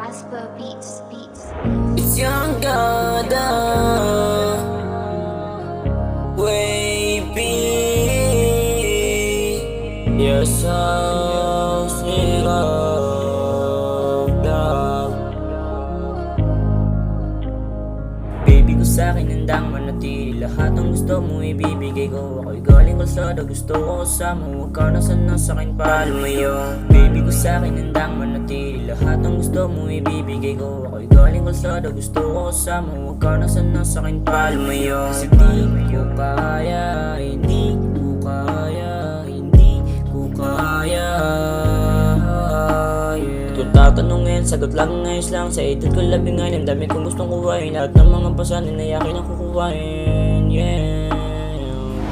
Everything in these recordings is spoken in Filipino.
Raspa Beats. It's young Gada, wavy. Yes, I'll sing of love. Baby ko sa'kin handang manatili. Lahat ng gusto mo ibibigay ko. Ako'y galing kalsada, gusto ko kasama. Huwag ka na sana sa'kin palumayo. Baby ko sa'kin handang manatili. Lahat ng gusto mo ibibigay ko. Ako'y galing kalsada, gusto ko kasama. Huwag ka na sana sa'kin palumayo. Kasi di ko kaya, hindi ko kaya, hindi ko kaya. Kung tatanungin, sagot lang ngayos lang. Sa edad ko 11, ang dami kong gustong kuhain. Lahat ng mga pasanin ay akin ang kukuhain. Yeah.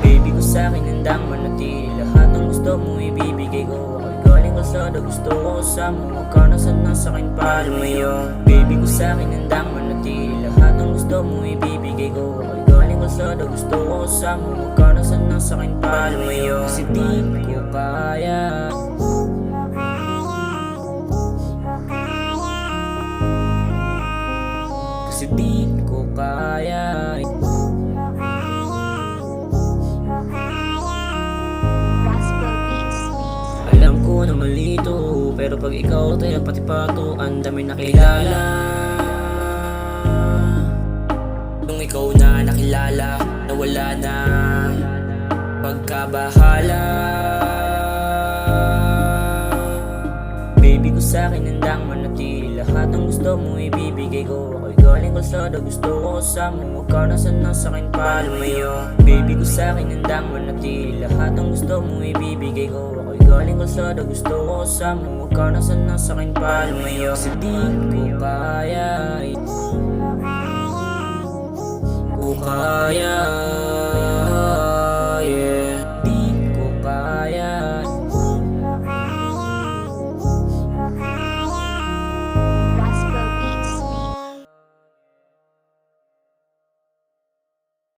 Baby ko sa'kin handang manatili. Lahat ng gusto mo ibibigay ko. Ako'y galing kalsada, gusto ko kasama. Huwag ka na sana sa'kin palumayo. Baby ko sa'kin handang manatili. Lahat ng gusto mo ibibigay ko. Ako'y galing kalsada, gusto ko kasama. Huwag ka na sana sa'kin palumayo. Kasi di ko kaya. Kasi di ko kaya. Raspa Beats. Alam ko na malito, pero pag ikaw tayo pati pato, ang dami nakilala. Nung ikaw na nakilala, nawala na pagkabahala. Baby ko sa'kin handang manatili. Lahat ng gusto mo ibibigay ko. Ako'y galing kalsada, gusto ko kasama. Huwag ka na sana sa'kin palumayo. Baby ko sa'kin handang manatili. Lahat ng gusto mo ibibigay ko. Ako'y galing kalsada, gusto ko kasama. Huwag ka na sana sa'kin palumayo. Kasi di ko kaya, hindi ko kaya.